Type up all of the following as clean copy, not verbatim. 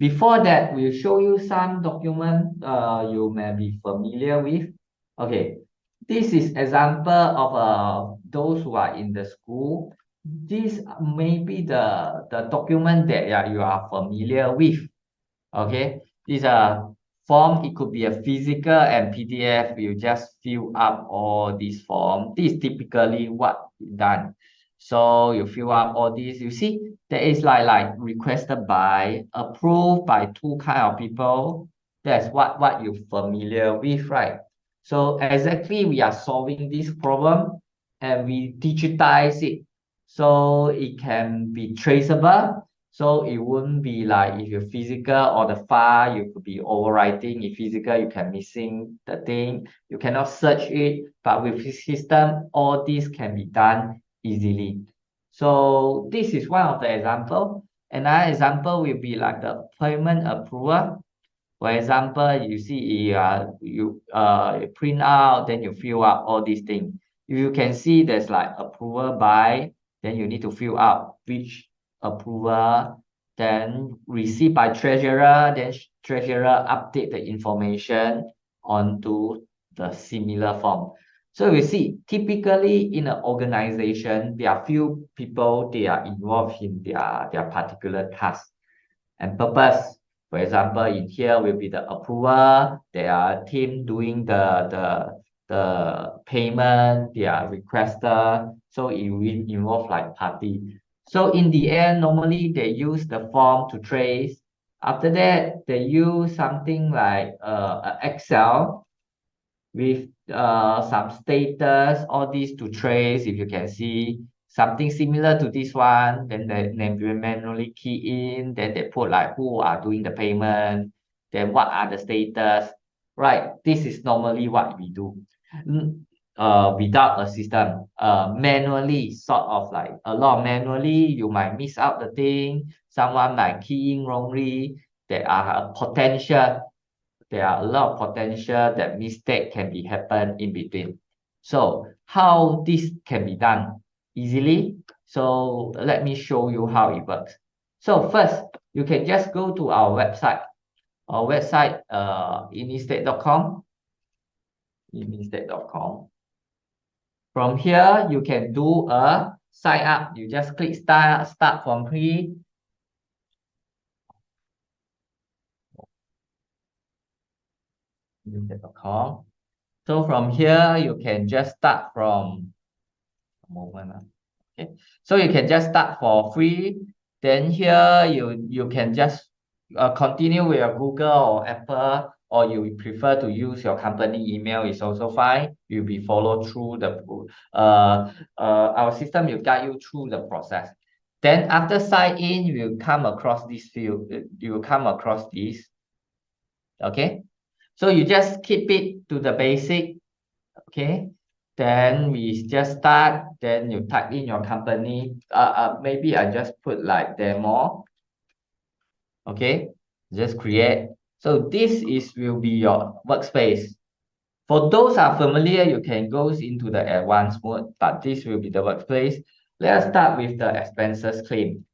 Before that, we'll show you some document you may be familiar with. Okay, this is example of those who are in the school. This may be the document that you are familiar with. Okay, this form. It could be a physical and PDF. You just fill up all these form. This is typically what done. So you fill up all these. You see, there is like requested by, approved by two kind of people. That's what you're familiar with, right? So exactly we are solving this problem and we digitize it so it can be traceable. So it wouldn't be like if you're physical or the file, you could be overwriting. If physical, you can missing the thing. You cannot search it. But with this system, all this can be done easily. So this is one of the example. Another example will be like the payment approval. For example, you see you print out, then you fill out all these things. If you can see there's like approval by, then you need to fill out which approval, then received by treasurer, then treasurer update the information onto the similar form. So you see, typically in an organization, there are few people they are involved in their particular task and purpose. For example, in here will be the approval. There are team doing the payment. They are requester. So it will involve like party. So in the end, normally they use the form to trace. After that, they use something like Excel with some status, all these to trace. If you can see something similar to this one, then they will manually key in, then they put like who are doing the payment, then what are the status, right? This is normally what we do. Without a system, manually, sort of like a lot manually, you might miss out the thing, someone might key in wrongly, there are a potential, there are a lot of potential that mistake can be happen in between. So how this can be done easily? So let me show you how it works. So first, you can just go to our website. Our website, inistate.com. Inistate.com. From here, you can do a sign up. You just click start from free. Inistate.com. So from here, you can just start from a moment. Okay, so you can just start for free. Then here you can just continue with your Google or Apple, or you prefer to use your company email is also fine. You'll be followed through the our system will guide you through the process. Then after sign in, you will come across this field. You will come across this. Okay, so you just keep it to the basic. Okay, then we just start, then you type in your company, maybe I just put like demo. Okay, just create. So this is will be your workspace. For those are familiar, you can go into the advanced mode, but this will be the workspace. Let's start with the expenses claim.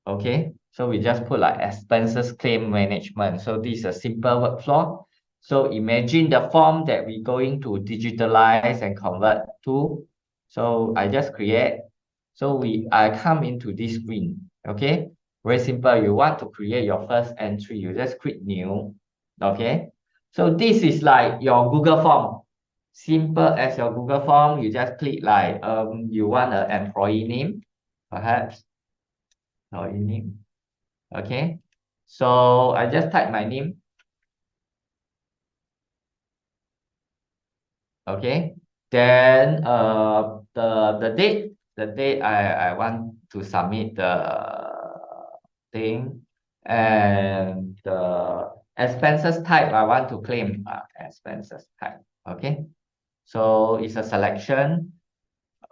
Okay, so we just put like expenses claim management. So this is a simple workflow. So imagine the form that we're going to digitalize and convert to. So I just create. So I come into this screen. Okay, very simple. You want to create your first entry, you just click new. Okay, so this is like your Google form. Simple as your Google form. You just click like you want an employee name, perhaps. Employee name. Okay, so I just type my name. Okay, then the date I want to submit the thing, and the expenses type I want to claim, expenses type. Okay, so it's a selection.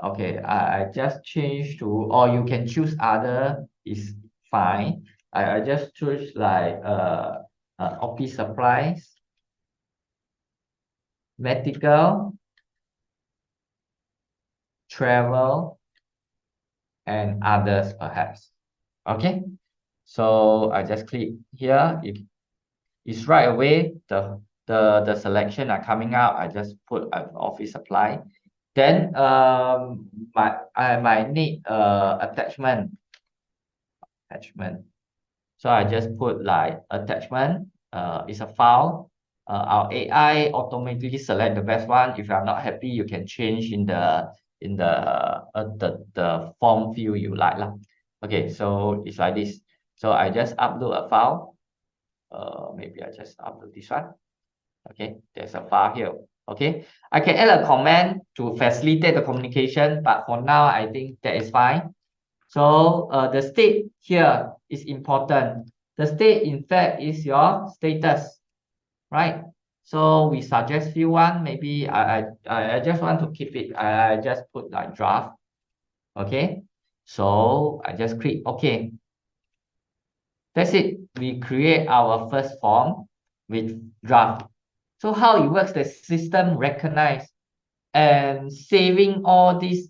Okay, I just change to, or you can choose other, is fine. I just choose like office supplies, medical, travel, and others perhaps. Okay, So I just click here. It's right away the selection are coming out. I just put office supply. Then I might need attachment. So I just put like attachment. It's a file. Our AI automatically select the best one. If you are not happy, you can change in the form field you like lah. Okay, so it's like this. So I just upload a file. Maybe I just upload this one. Okay, there's a file here. Okay, I can add a comment to facilitate the communication, but for now I think that is fine. So the state here is important. The state, in fact, is your status, right? So we suggest few one. Maybe I just want to keep it. I just put like draft. Okay. So I just click OK. That's it. We create our first form with draft. So how it works, the system recognize and saving all this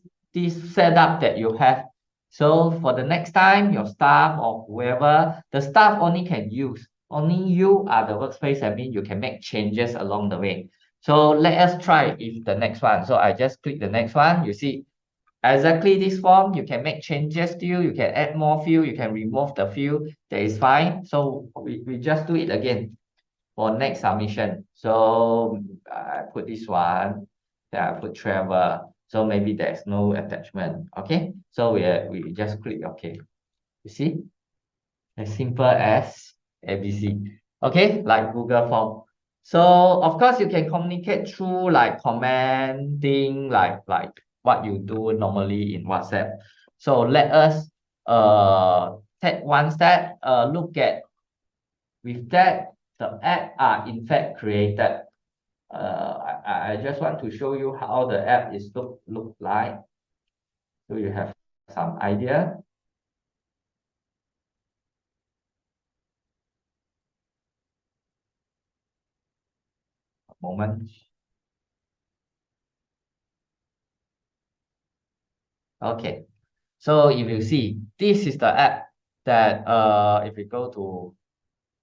setup that you have. So for the next time, your staff or whoever, the staff only can use. Only you are the workspace admin. You can make changes along the way. So let us try if the next one. So I just click the next one. You see exactly this form. You can make changes to you. You can add more field. You can remove the field. That is fine. So we just do it again for next submission. So I put this one, then I put travel. So maybe there's no attachment. Okay. So we just click OK. You see? As simple as ABC. Okay, like Google Form. So of course you can communicate through like commenting, like what you do normally in WhatsApp. So let us take one step, look at with that the app are in fact created. I just want to show you how the app is look like, so you have some idea. A moment. Okay, so if you see, this is the app that if you go to,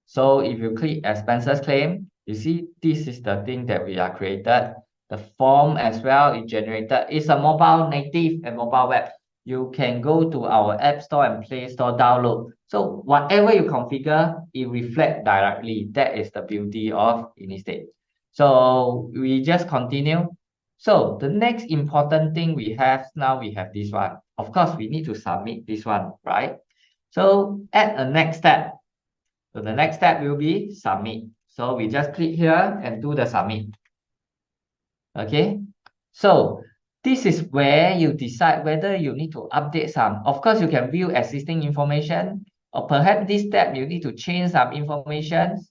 so if you click expenses claim, you see this is the thing that we are created. The form as well is generated. It's a mobile native and mobile web. You can go to our App Store and Play Store download. So whatever you configure, it reflects directly. That is the beauty of Inistate. So we just continue. So the next important thing we have now, we have this one. Of course, we need to submit this one, right? So add a next step. So the next step will be submit. So we just click here and do the submit. Okay. So this is where you decide whether you need to update some. Of course, you can view existing information, or perhaps this step you need to change some information,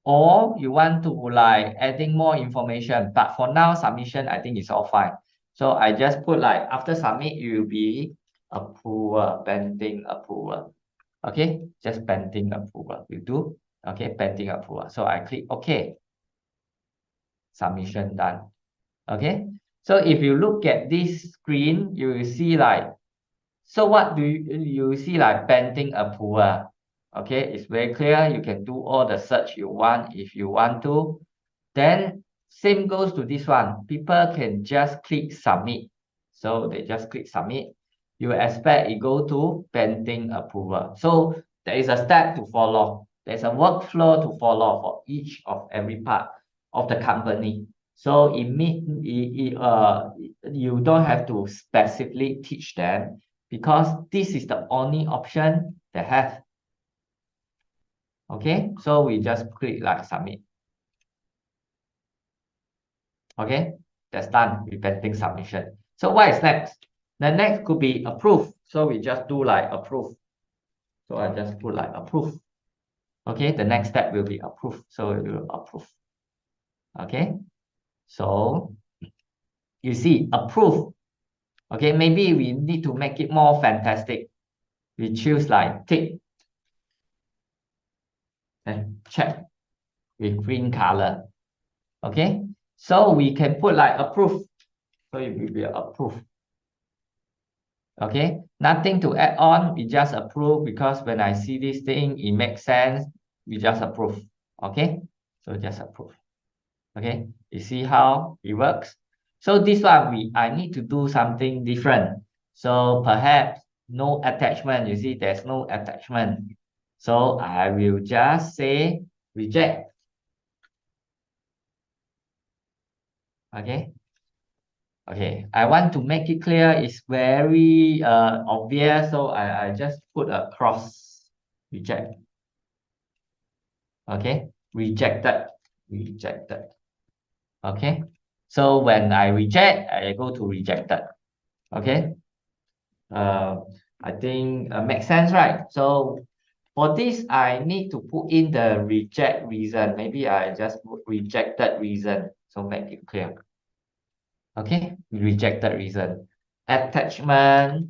or you want to like adding more information. But for now, submission, I think it's all fine. So I just put like after submit, you will be approval, pending approval. Okay, just pending approval will do. Okay, pending approval. So I click OK. Submission done. Okay, so if you look at this screen, you will see like, so what do you see like pending approval? Okay, it's very clear. You can do all the search you want if you want to. Then same goes to this one. People can just click submit. So they just click submit. You expect it go to pending approval. So there is a step to follow. There's a workflow to follow for each of every part of the company. So you don't have to specifically teach them, because this is the only option they have. Okay, so we just click like submit. Okay, that's done with pending submission. So what is next? The next could be approve. So we just do like approve. So I just put like approve. Okay, the next step will be approve. So we will approve. Okay, so you see approve. Okay, maybe we need to make it more fantastic. We choose like tick and check with green color. Okay, so we can put like approve. So it will be approve. Okay, nothing to add on. We just approve because when I see this thing, it makes sense. We just approve. Okay, so just approve. Okay, you see how it works. So this one I need to do something different. So perhaps no attachment. You see, there's no attachment. So I will just say reject. Okay. Okay, I want to make it clear. It's very obvious, so I just put a cross reject. Okay, rejected, rejected. Okay, so when I reject, I go to rejected. Okay, uh, I think makes sense, right? So for this, I need to put in the reject reason. Maybe I just put rejected reason, so make it clear. Okay, rejected reason. Attachment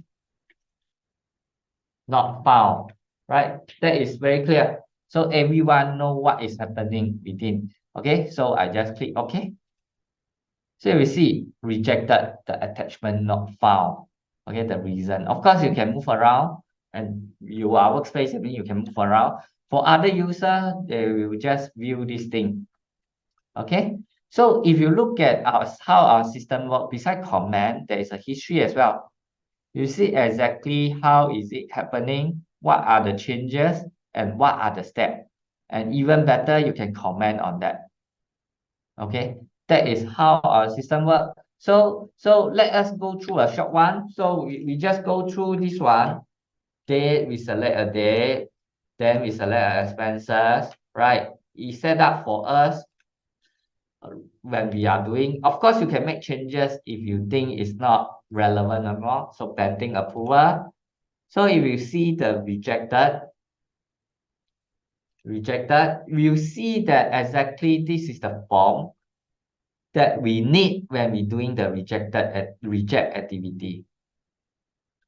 not found, right? That is very clear. So everyone know what is happening within. Okay, so I just click OK. So we see rejected, the attachment not found. Okay, the reason. Of course, you can move around and you are workspace, I mean you can move around. For other user, they will just view this thing. Okay, so if you look at how our system works, beside command, there is a history as well. You see exactly how is it happening, what are the changes, and what are the steps. And even better, you can comment on that. Okay, that is how our system works. So let us go through a short one. So we just go through this one. Date, we select a date, then we select our expenses, right? It's set up for us when we are doing. Of course, you can make changes if you think it's not relevant anymore. So pending approval. So if you see the rejected, you see that exactly this is the form that we need when we doing the reject activity.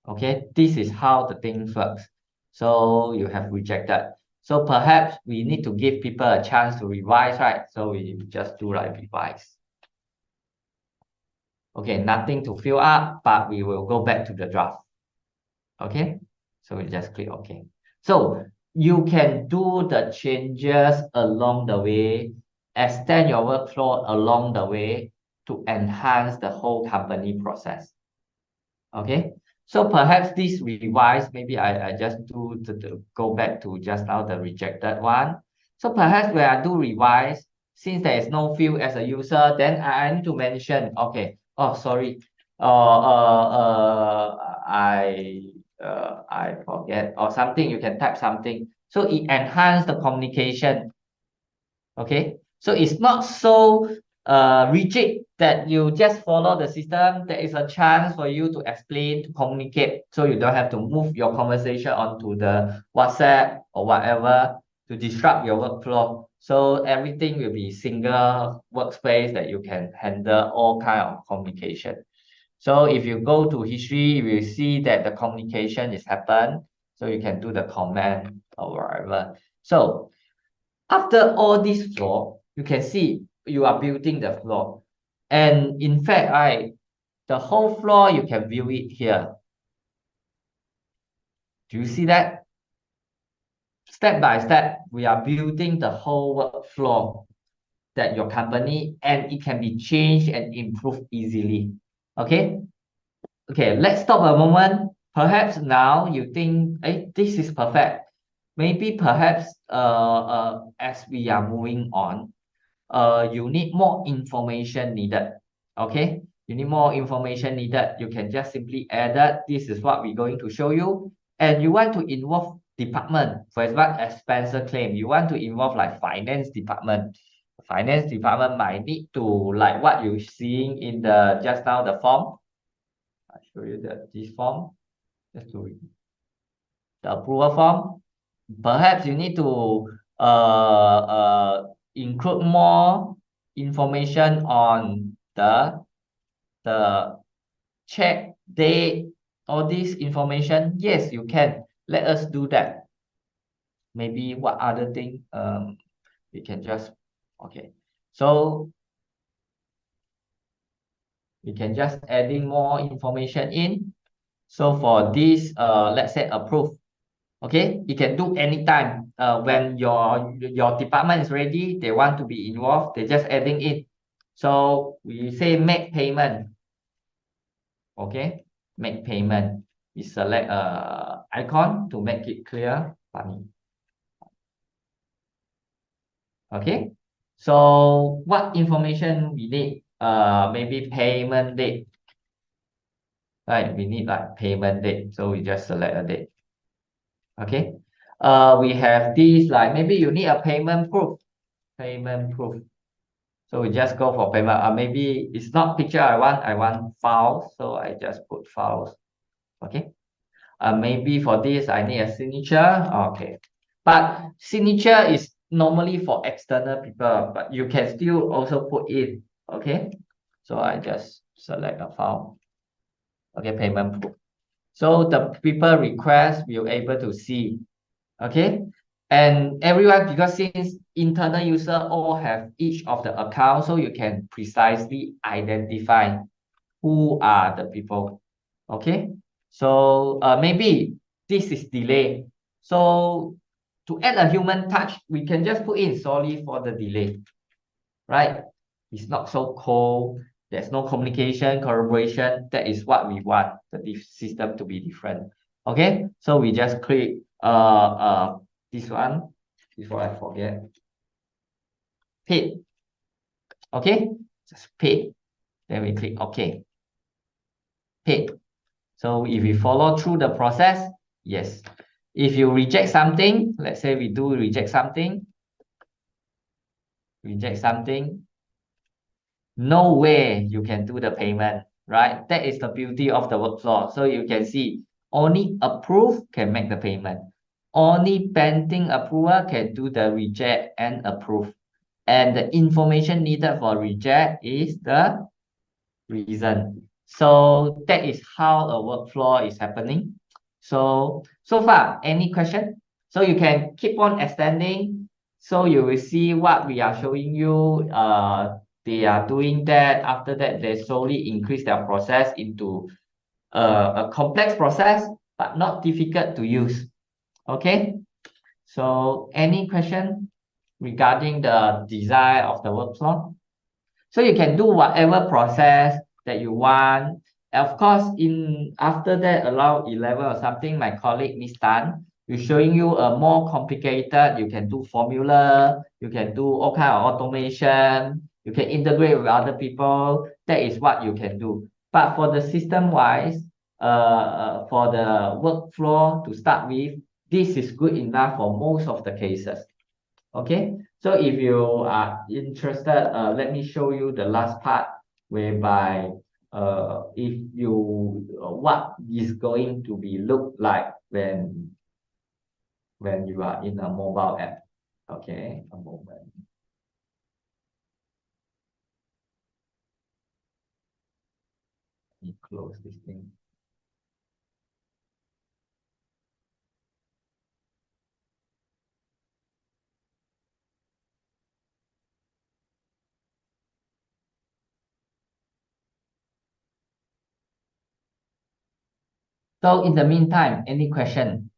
Okay, this is how the thing works. So you have rejected. So perhaps we need to give people a chance to revise, right? So we just do like revise. Okay, nothing to fill up, but we will go back to the draft. Okay, so we just click OK. So you can do the changes along the way, extend your workflow along the way to enhance the whole company process. Okay, so perhaps this revise, maybe I just do the go back to just now the rejected one. So perhaps when I do revise, since there is no field as a user, then I need to mention, okay, oh, sorry, I forget or something, you can type something. So it enhance the communication. Okay, so it's not so rigid that you just follow the system. There is a chance for you to explain, to communicate, so you don't have to move your conversation onto the WhatsApp or whatever to disrupt your workflow. So everything will be single workspace that you can handle all kind of communication. So if you go to history, you will see that the communication is happen. So you can do the comment or whatever. So after all this floor, you can see you are building the floor. And in fact, the whole floor, you can view it here. Do you see that? Step by step, we are building the whole workflow that your company, and it can be changed and improved easily. Okay? Okay, let's stop a moment. Perhaps now you think, hey, this is perfect. Maybe perhaps as we are moving on, you need more information needed. Okay, you need more information needed. You can just simply add that this is what we're going to show you, and you want to involve department. For example, expense claim, you want to involve like finance department. Finance department might need to like what you're seeing in the just now the form. I show you this form just to the approval form. Perhaps you need to include more information on the check date, all this information. Yes, you can. Let us do that. Maybe what other thing we can just okay. So we can just adding more information in. So for this, let's say approve. Okay, you can do anytime. When your department is ready, they want to be involved, they just adding it. So we say make payment. Okay, make payment. We select icon to make it clear. Funny. Okay, so what information we need? Maybe payment date. Right, we need like payment date. So we just select a date. Okay. We have this, like maybe you need a payment proof. Payment proof. So we just go for payment. Maybe it's not picture I want files. So I just put files. Okay. Maybe for this I need a signature. Okay. But signature is normally for external people, but you can still also put in. Okay. So I just select a file. Okay, payment proof. So the people request will able to see. Okay, and everyone, because since internal user all have each of the account, so you can precisely identify who are the people. Okay, so maybe this is delay, so to add a human touch we can just put in sorry for the delay, right? It's not so cold, there's no communication collaboration. That is what we want the system to be different. Okay, so we just click this one before I forget, paid. Okay, just paid, then we click okay, paid. So if we follow through the process, yes. If you reject something, let's say we do reject something, no way you can do the payment, right? That is the beauty of the workflow. So you can see only approve can make the payment. Only pending approval can do the reject and approve. And the information needed for reject is the reason. So that is how a workflow is happening. So far, any question? So you can keep on extending. So you will see what we are showing you. They are doing that. After that, they slowly increase their process into a complex process, but not difficult to use. Okay. So any question regarding the design of the workflow? So you can do whatever process that you want. Of course, in after that around 11 or something, my colleague Miss Tan will showing you a more complicated. You can do formula, you can do all kind of automation, you can integrate with other people. That is what you can do. But for the system wise, for the workflow to start with, this is good enough for most of the cases. Okay, so if you are interested, let me show you the last part whereby if you what is going to be look like when you are in a mobile app. Okay, a moment. Let me close this thing. So in the meantime, any question?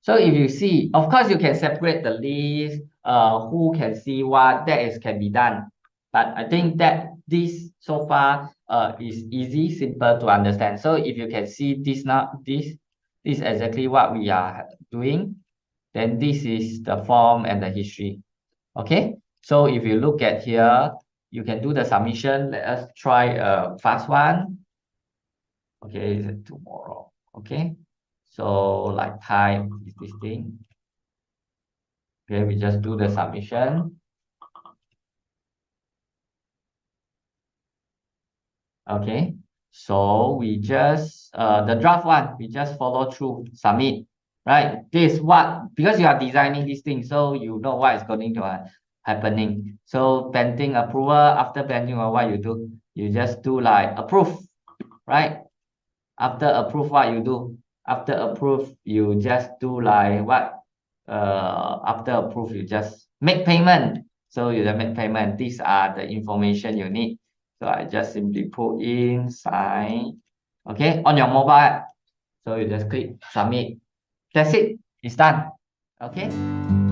So if you see, of course, you can separate the list, who can see what, that is can be done. But I think that this so far is easy, simple to understand. So if you can see this now, this is exactly what we are doing. Then this is the form and the history. Okay. So if you look at here, you can do the submission. Let us try a fast one. Okay, is it tomorrow? Okay. So like time is this thing. Okay, we just do the submission. Okay, so we just the draft one, we just follow through, submit. Right, this is what, because you are designing this thing, so you know what is going to happening. So pending approval, after pending, what you do, you just do like approve, right? After approve, what you do? After approve, you just do like what? After approve, you just make payment. So you just make payment. These are the information you need. So I just simply put in sign. Okay, on your mobile app. So you just click submit. That's it. It's done. Okay.